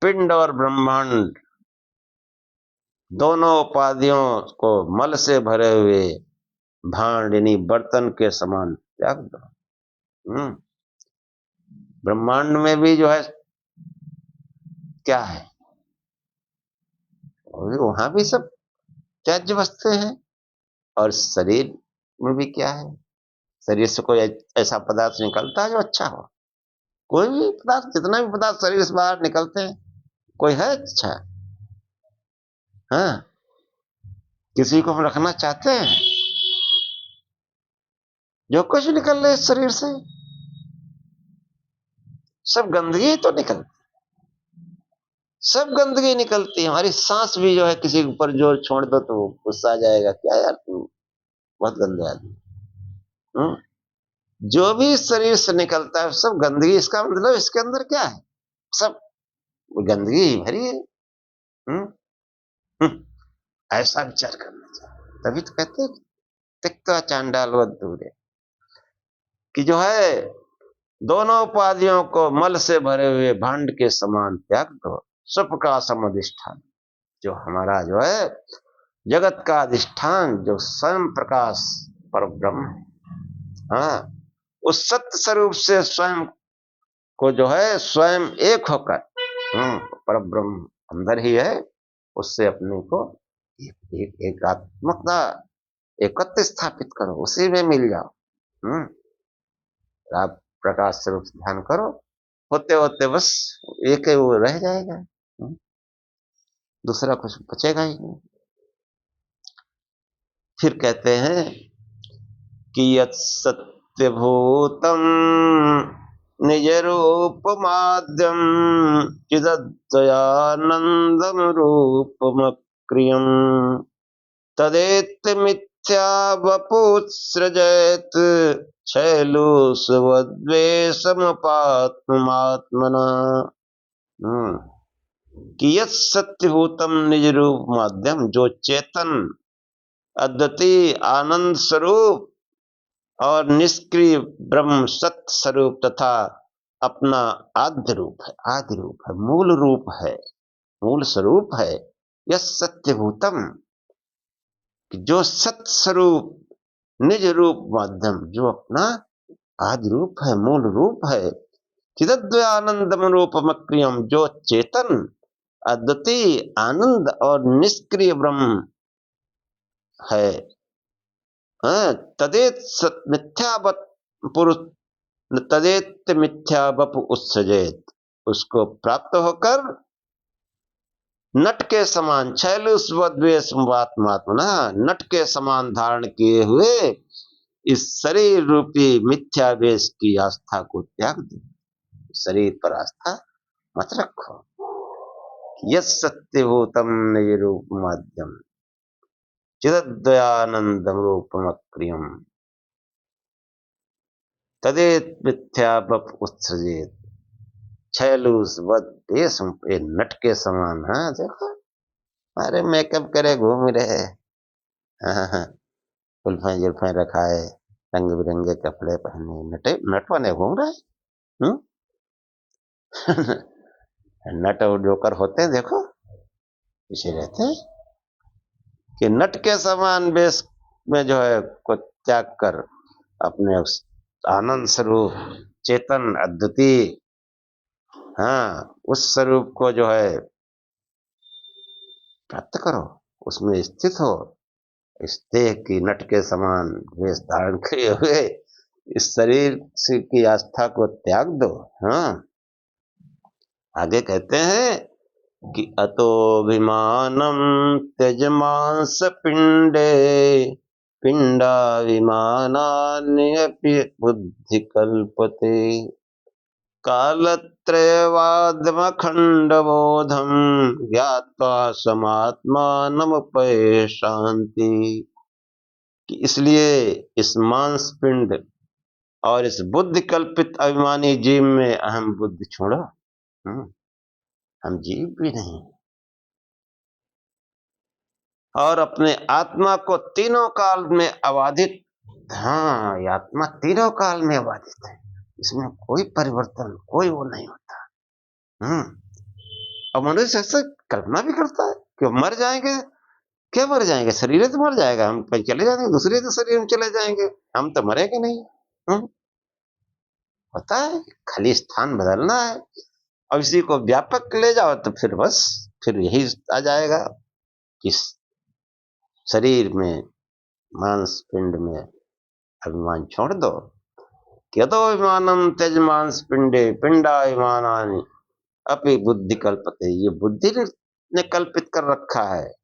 पिंड और ब्रह्मांड दोनों उपाधियों को मल से भरे हुए भांड यानी बर्तन के समान त्याग दो। ब्रह्मांड में भी जो है क्या है, वहां भी सब त्याज्य वस्तु हैं। और शरीर में भी क्या है, शरीर से कोई ऐसा पदार्थ निकलता है जो अच्छा हो? कोई भी पदार्थ, जितना भी पदार्थ शरीर से बाहर निकलते हैं, कोई है अच्छा? हाँ, किसी को हम रखना चाहते हैं? जो कुछ निकल रहे शरीर से सब गंदगी तो निकलती, सब गंदगी निकलती है। हमारी सांस भी जो है किसी के ऊपर जोर छोड़ दो तो गुस्सा आ जाएगा, क्या यार तू बहुत गंदे आदमी। जो भी शरीर से निकलता है सब गंदगी, इसका मतलब इसके अंदर क्या है, सब गंदगी भरी है। ऐसा विचार करना चाहिए। तभी तो कहते हैं त्यक्त्वा चांडालवत् दूरे, कि जो है दोनों उपाधियों को मल से भरे हुए भांड के समान त्याग दो। स्वप्रकाशम अधिष्ठान, जो हमारा जो है जगत का अधिष्ठान, जो स्वयं प्रकाश पर ब्रह्म है, हाँ, उस सत्य स्वरूप से स्वयं को जो है स्वयं एक होकर, पर ब्रह्म अंदर ही है, उससे अपने को एकात्मकता, एकत्व स्थापित करो, उसी में मिल जाओ। आप प्रकाश स्वरूप से ध्यान करो, होते होते बस एक ही वो रह जाएगा, दूसरा कुछ बचेगा ही नहीं। फिर कहते हैं कि यत् सत्यभूतम निज रूप माध्यम चिदद्वयानंदम रूपमक्रियम तदेत मिथ्या वपुत्सृजयत् छैलुषवद्वेषमपात्मात्मना। कि यत् सत्यभूतम निज रूप माध्यम, जो चेतन अद्वितीय आनंद स्वरूप और निष्क्रिय ब्रह्म सत्य स्वरूप तथा अपना आद्य रूप है, आदि रूप है, मूल रूप है, मूल स्वरूप है। यह सत्यभूतम, जो सत्य स्वरूप निज रूप माध्यम, जो अपना आदि रूप है, मूल रूप है। चिदद्वयानंदम रूपमक्रियम, जो चेतन अद्वितीय आनंद और निष्क्रिय ब्रह्म है। तदेत मिथ्यावत पुरुष, तदेत मिथ्या वपु उत्सजेत, उसको प्राप्त होकर नट के समान, छैलुषवद्वेषमात्मना, नट के समान धारण किए हुए इस शरीर रूपी मिथ्या वेश की आस्था को त्याग दो, शरीर पर आस्था मत रखो। यत् सत्यभूतम निज रूप माध्यम चिदद्वयानंदम रूपमक्रियम तदेत मिथ्या वप उत्सृजेत छैलुषवद्वेष, नट के समान। हाँ देखो, अरे मेकअप करे घूम रहे, हाँ, जुल्फे जुल्फे रखाए, रंग बिरंगे कपड़े पहने, नटे नट बने घूम रहे। नट और जोकर होते हैं, देखो पीछे रहते हैं कि नट के समान वेश में जो है को त्याग कर अपने उस आनंद स्वरूप चेतन अद्वितीय, हाँ, उस स्वरूप को जो है प्राप्त करो, उसमें स्थित हो। इस देह की नट के समान वेश धारण किए हुए इस शरीर से की आस्था को त्याग दो। हाँ, आगे कहते हैं कि अतोभिमानं त्यजमांस पिंडे पिंडाभिमानान्यपि बुद्धि कल्पते कालत्रयवादमखंडबोधम ज्ञात्वा समात्मानमुपैहि शांति। कि इसलिए इस मांस पिंड और इस बुद्धि कल्पित अभिमानी जीव में अहम बुद्धि छोड़ो। हम जीव भी नहीं और अपने आत्मा को तीनों काल में अबाधित। हाँ, ये आत्मा तीनों काल में अबाधित है, इसमें कोई परिवर्तन, कोई वो नहीं होता। और मनुष्य ऐसा कल्पना भी करता है कि मर जाएंगे। क्या मर जाएंगे? शरीर तो मर जाएगा, हम कहीं चले जाएंगे, दूसरे तो शरीर में चले जाएंगे, हम तो मरेंगे नहीं। होता है, खाली स्थान बदलना है। अब इसी को व्यापक ले जाओ तो फिर बस फिर यही आ जाएगा कि शरीर में, मांस पिंड में अभिमान छोड़ दो। क्यतो अभिमानम त्यज मांस पिंडे पिंडाभिमानानि अपि बुद्धि कल्पते। ये बुद्धि ने कल्पित कर रखा है।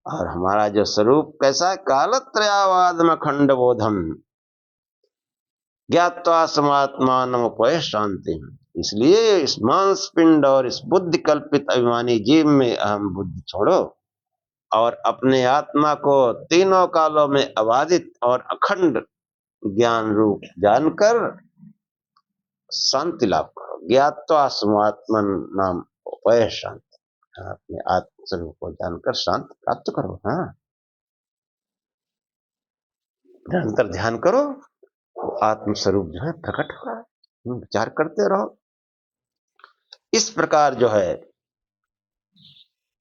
और हमारा जो स्वरूप कैसा है? कालत्रयावादम अखंड बोधम ज्ञात्वा समात्मानमुपैहि शांति। इसलिए इस मांस पिंड और इस बुद्धि कल्पित अभिमानी जीव में अहम बुद्धि छोड़ो और अपने आत्मा को तीनों कालों में अबाधित और अखंड ज्ञान रूप जानकर शांति लाभ करो। ज्ञात्वा समात्मन नाम उपैहि शांति। अपने आत्म स्वरूप को जानकर शांति प्राप्त करो। हाँ, निरंतर ध्यान करो, आत्म स्वरूप जो है प्रकट हो रहा है। विचार करते रहो इस प्रकार जो है।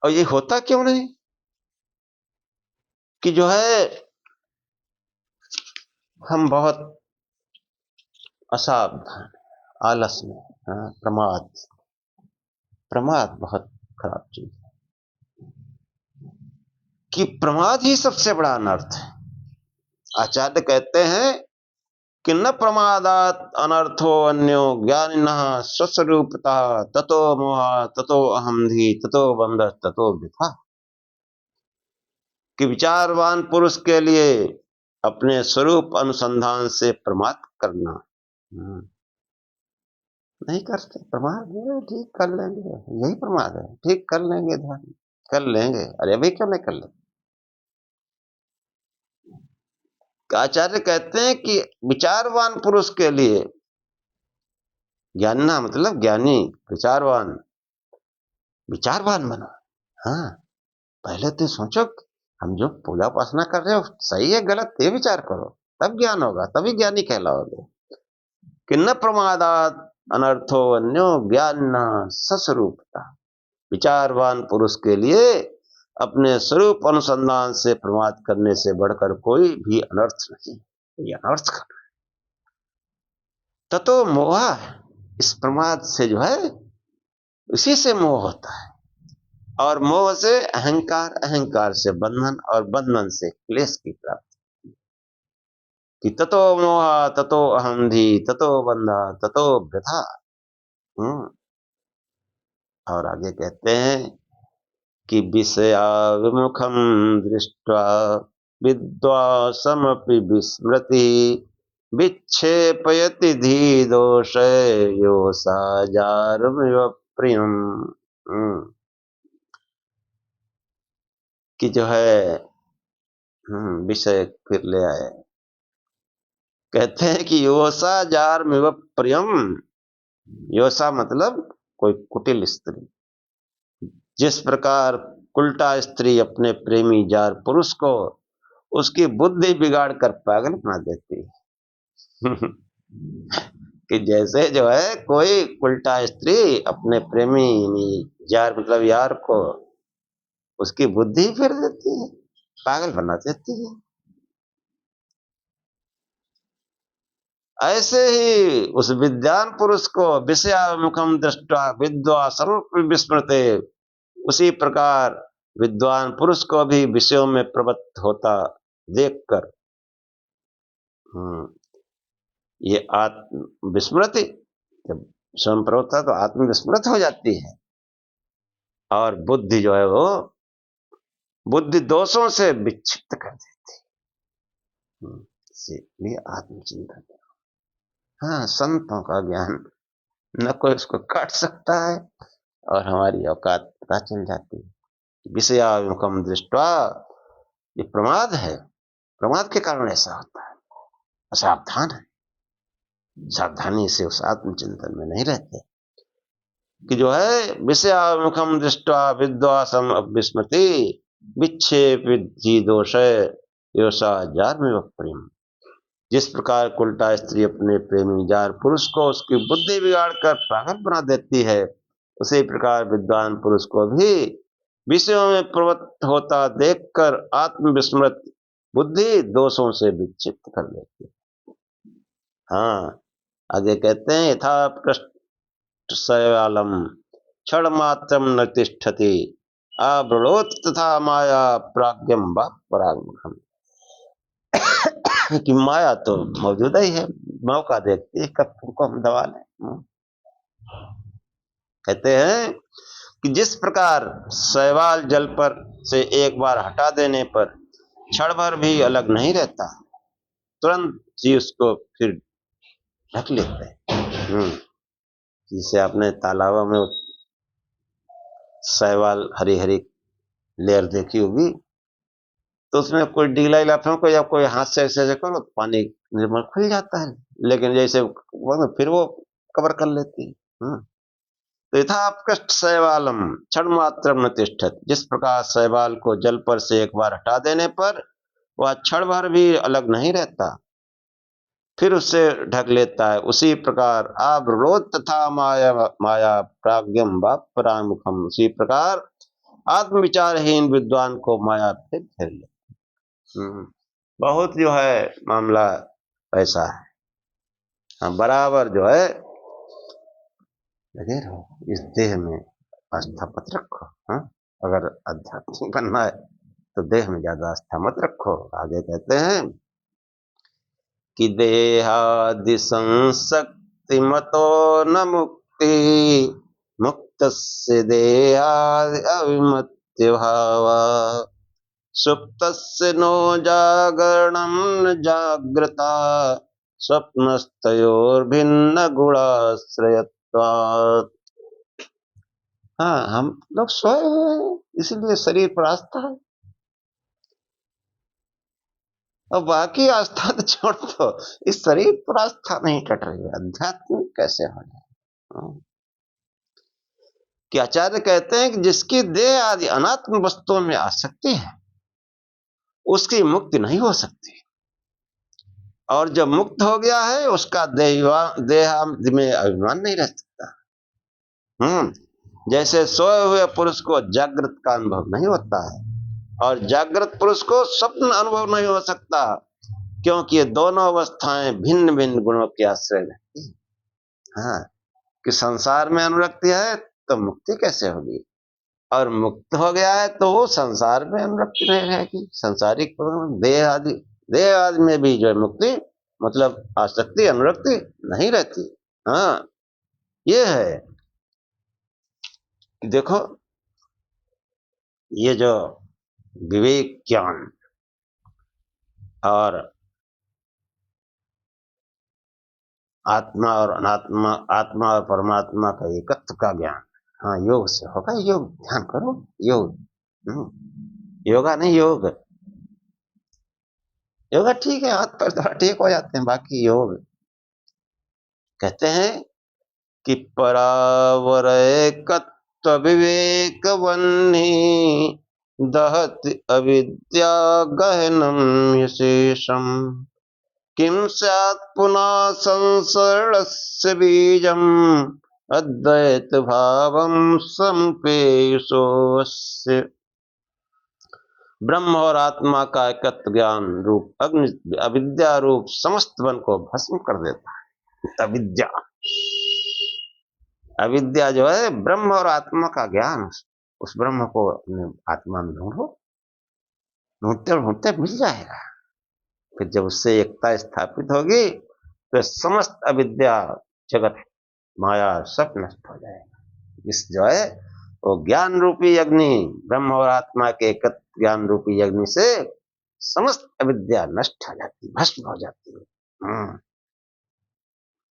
और ये होता क्यों नहीं कि जो है हम बहुत असावधान, आलस में, प्रमाद बहुत खराब चीज है कि प्रमाद ही सबसे बड़ा अनर्थ है। आचार्य कहते हैं कि न प्रमादात अनर्थो अन्यो ज्ञानिनः स्वस्वरूपतः ततो मोह ततो अहंधि ततो बंध ततो वृथा। कि विचारवान पुरुष के लिए अपने स्वरूप अनुसंधान से प्रमाद करना नहीं करते। प्रमाद ठीक कर लेंगे, यही प्रमाद है, ठीक कर लेंगे, ध्यान कर लेंगे। अरे अभी क्यों नहीं कर लेंगे? आचार्य कहते हैं कि विचारवान पुरुष के लिए, ज्ञानना मतलब ज्ञानी, विचारवान, विचारवान बनो। हाँ, पहले तो सोचो हम जो पूजा उपासना कर रहे हो सही है गलत, ये विचार करो, तब ज्ञान होगा, तभी ज्ञानी कहलाओगे। कि न प्रमादात अनर्थो अन्यो ज्ञान सस्वरूपता। विचारवान पुरुष के लिए अपने स्वरूप अनुसंधान से प्रमाद करने से बढ़कर कोई भी अनर्थ नहीं। ये अनर्थ कर ततो मोह, इस प्रमाद से जो है उसी से मोह होता है और मोह से अहंकार, अहंकार से बंधन और बंधन से क्लेश की प्राप्ति। कि ततो मोह ततो अहंधि ततो बंधा ततो वृथा। और आगे कहते हैं कि विषया विमुखम दृष्ट्वा विद्वासमपि विस्मृति विक्षेपयति धी दोष योसा जारमिव प्रियम। कि जो है विषय फिर ले आए। कहते हैं कि योसा जारमिव प्रियम। योसा मतलब कोई कुटिल स्त्री। जिस प्रकार उल्टा स्त्री अपने प्रेमी जार पुरुष को उसकी बुद्धि बिगाड़ कर पागल बना देती है कि जैसे जो है कोई उल्टा स्त्री अपने प्रेमी जार मतलब यार को उसकी बुद्धि फिर देती है, पागल बना देती है। ऐसे ही उस विद्वान पुरुष को विषयामुखम दृष्टा विद्वा सर्व विस्मृते, उसी प्रकार विद्वान पुरुष को भी विषयों में प्रवृत्त होता देखकर ये आत्म विस्मृति, जब स्वयं प्रवृत्ता तो आत्म विस्मृत हो जाती है, और बुद्धि जो है वो बुद्धि दोषों से विक्षिप्त कर देती है। इसलिए आत्मचिंतन, हाँ, संतों का ज्ञान न कोई उसको काट सकता है, और हमारी औकात पता चल जाती है। विषयाभिमुखम दृष्ट्वा, ये प्रमाद है, प्रमाद के कारण ऐसा होता है। सावधान है, सावधानी से उस आत्मचिंतन में नहीं रहते कि जो है विषयाभिमुखम दृष्ट्वा विद्वासम अविस्मृति विक्षेप विद्धि दोष योषा जार में प्रेम। जिस प्रकार उल्टा स्त्री अपने प्रेमी जार पुरुष को उसकी बुद्धि बिगाड़कर पागल बना देती है, उसी प्रकार विद्वान पुरुष को भी विषयों में प्रवृत्त होता देखकर आत्मविस्मृत बुद्धि दोषों से विक्षिप्त कर देती है। हाँ, आगे कहते हैं यथा पृष्ठ शैवालम क्षण मात्रम न तिष्ठति आवृणोत तथा माया प्राज्ञम वा परागमुखम। कि माया तो मौजूद ही है, मौका देखती है कब तुमको हम दबा लें। कहते हैं कि जिस प्रकार शैवाल जल पर से एक बार हटा देने पर क्षण भर भी अलग नहीं रहता, तुरंत ही उसको फिर ढक लेते हैं। जिसे आपने तालाबों में शैवाल हरी हरी लेयर देखी होगी, तो उसमें कोई डीला इला फेंको या कोई हाथ से ऐसे करो तो पानी निर्मल खुल जाता है, लेकिन जैसे फिर वो कवर कर लेती है। तो यथा अपकृष्ट शैवालम क्षण मात्र न तिष्ठत, जिस प्रकार शैवाल को जल पर से एक बार हटा देने पर वह क्षण भर भी अलग नहीं रहता, फिर उससे ढक लेता है, उसी प्रकार आवरोध तथा माया माया प्राज्ञम व परामुखम, उसी प्रकार आत्मविचारहीन विद्वान को माया फिर घेर ले। बहुत जो है मामला ऐसा है। हाँ, बराबर जो है लगे रहो, इस देह में आस्था मत रखो। हाँ, अगर आध्यात्मिक बनना है तो देह में ज्यादा आस्था मत रखो। आगे कहते हैं कि देहादि संशक्ति मतो न मुक्ति मुक्तस्य देहादि अविमत्य भावा सुप्तस्य नो जागरणं न जागृता स्वप्नस्तयोर्भिन्न गुणाश्रयत्वात्। हाँ, हम लोग सोए हुए हैं इसलिए शरीर पर आस्था है, और बाकी आस्था तो छोड़ दो, इस शरीर पर आस्था नहीं कट रही है, अध्यात्म कैसे हो जाए। कि आचार्य कहते हैं कि जिसकी देह आदि अनात्म वस्तुओं में आसक्ति है उसकी मुक्ति नहीं हो सकती, और जब मुक्त हो गया है उसका देह में अभिमान नहीं रह सकता। जैसे सोए हुए पुरुष को जागृत का अनुभव नहीं होता है, और जागृत पुरुष को स्वप्न अनुभव नहीं हो सकता, क्योंकि ये दोनों अवस्थाएं भिन्न भिन्न गुणों के आश्रय रहती है। हाँ, कि संसार में अनुरक्ति है तो मुक्ति कैसे होगी, और मुक्त हो गया है तो वो संसार में अनुरक्ति नहीं रहेगी। संसारिक देह आदि में भी जो है मुक्ति मतलब आसक्ति अनुरक्ति नहीं रहती। हाँ, ये है। देखो, ये जो विवेक ज्ञान और आत्मा और अनात्मा, आत्मा और परमात्मा का एकत्व का ज्ञान, हाँ, योग से होगा। योग ध्यान करो, योग योगा नहीं, योग। योगा ठीक है, हाथ पैर थोड़ा ठीक हो जाते हैं, बाकी योग कहते हैं कि परावरैकत्व विवेक वह्नि दहति अविद्या गहनम यशेषम किम स्यात् पुनः संसरणस्य बीजम अद्वैत भावम समुपेयुषोऽस्य। ब्रह्म और आत्मा का एकत्व ज्ञान रूप अग्नि अविद्या रूप समस्त वन को भस्म कर देता है। अविद्या, अविद्या जो है ब्रह्म और आत्मा का ज्ञान, उस ब्रह्म को अपने आत्मा में ढूंढो, ढूंढते ढूंढते मिल जाएगा। फिर जब उससे एकता स्थापित होगी तो समस्त अविद्या जगत माया सब नष्ट हो जाएगा। इस जो है वो ज्ञान रूपी अग्नि, ब्रह्म और आत्मा के एकत्र ज्ञान रूपी अग्नि से समस्त अविद्या नष्ट हो जाती, भस्म हो जाती है।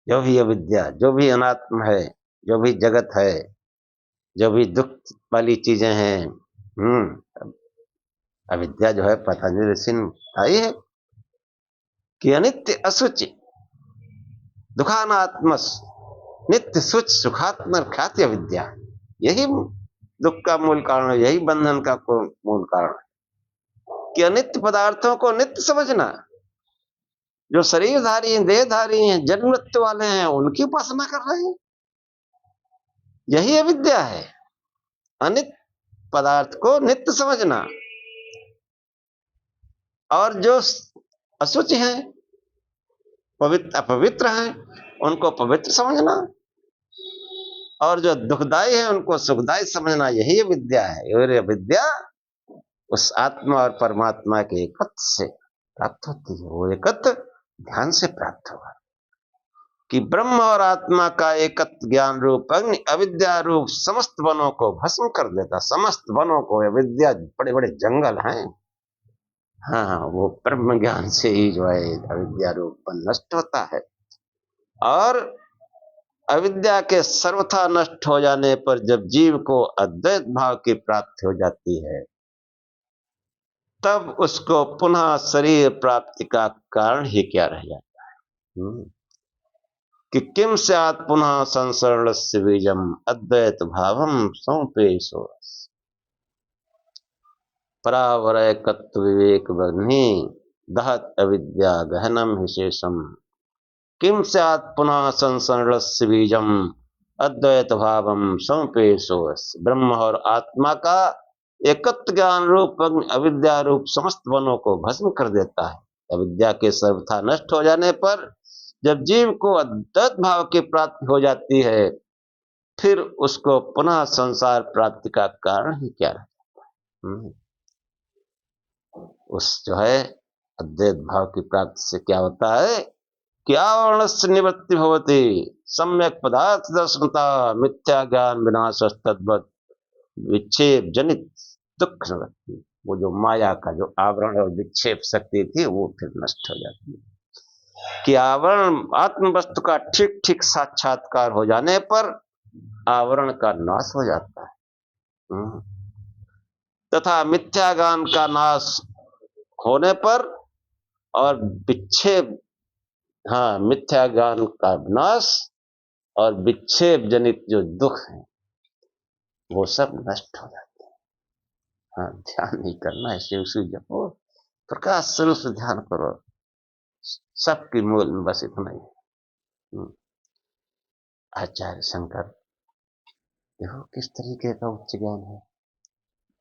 जो भी अविद्या, जो भी अनात्म है, जो भी जगत है, जो भी दुख वाली चीजें हैं, अविद्या जो है पतंजलि ऋषि ने बताई है कि अनित्य असुचि दुखानात्मस नित्य सुच सुखात्म ख्याति अविद्या, यही दुख का मूल कारण है, यही बंधन का मूल कारण है कि अनित्य पदार्थों को नित्य समझना। जो शरीरधारी हैं, देहधारी हैं, जन्म मृत्यु वाले हैं, उनकी उपासना कर रहे हैं, यही अविद्या है। अनित्य पदार्थ को नित्य समझना, और जो अशुचि हैं, पवित्र अपवित्र हैं, उनको पवित्र समझना, और जो दुखदायी है उनको सुखदायी समझना, यही विद्या है। और ये विद्या उस आत्मा और परमात्मा के एकत्व से प्राप्त होती है। वो एकत्व ध्यान से प्राप्त होगा कि ब्रह्म और आत्मा का एकत्व ज्ञान रूप अग्नि अविद्या रूप समस्त वनों को भस्म कर देता। समस्त वनों को, अविद्या बड़े बड़े जंगल हैं, हाँ, वो ब्रह्म ज्ञान से ही जो है अविद्या रूप नष्ट होता है। और अविद्या के सर्वथा नष्ट हो जाने पर जब जीव को अद्वैत भाव की प्राप्ति हो जाती है, तब उसको पुनः शरीर प्राप्ति का कारण ही क्या रह जाता है कि किम स्यात् पुनः संसरणस्य बीजम अद्वैत भावम समुपेशो परावरयकत्व विवेक बग्नि दहत अविद्या गहनम विशेषम किम स्यात् पुनः संसरणस्य बीजम अद्वैत भावम समुपेशो। ब्रह्म और आत्मा का एकत्व ज्ञान रूप अविद्या रूप समस्त वनों को भस्म कर देता है। अविद्या के सर्वथा नष्ट हो जाने पर जब जीव को अद्वैत भाव की प्राप्ति हो जाती है, फिर उसको पुनः संसार प्राप्ति का कारण ही क्या रहता है। उस जो है अद्वैत भाव की प्राप्ति से क्या होता है कि आवरणस्य निवृत्ति भवति सम्यक पदार्थ दर्शनता मिथ्या ज्ञान विनाश तद्वत् विक्षेप जनित दुख निवृत्ति। वो जो माया का जो आवरण और विक्षेप शक्ति थी वो फिर नष्ट हो जाती है कि आवरण आत्म वस्तु का ठीक ठीक साक्षात्कार हो जाने पर आवरण का नाश हो जाता है तथा मिथ्या ज्ञान का नाश होने पर और विक्षेप, हाँ, मिथ्या ज्ञान का विनाश और विक्षेप जनित जो दुख है वो सब नष्ट हो जाते हैं। हाँ, ध्यान नहीं करना है, शिव शिव जपो, प्रकाश स्वरूप से ध्यान करो, सबकी मूल में बस इतना ही। आचार्य शंकर देखो किस तरीके का उच्च ज्ञान है।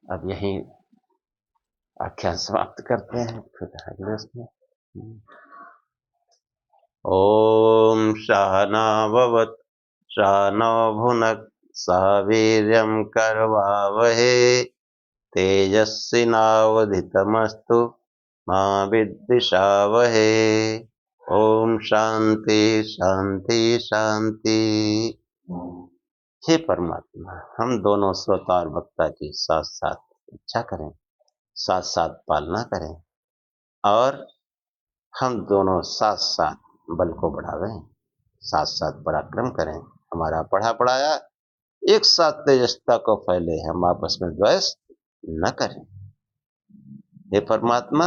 अब यही आख्यान समाप्त करते हैं, फिर अगले उसमें। ओम सहना भवतु सहनौ भुनक्तु सह वीर्यं करवावहे तेजस्विनावधीतमस्तु मा विद्विषावहे। ओम शांति शांति शांति। हे परमात्मा, हम दोनों श्रोता और वक्ता की साथ साथ इच्छा करें, साथ साथ पालना करें, और हम दोनों साथ साथ बल को बढ़ावें, साथ साथ पराक्रम करें। हमारा पढ़ा पढ़ाया एक साथ तेजस्ता को फैले, हम आपस में द्वेष न करें। हे परमात्मा,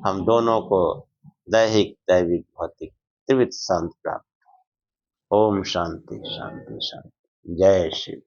हम दोनों को दैहिक दैविक भौतिक त्रिविध शांति प्राप्त। ओम शांति शांति शांति। जय शिव।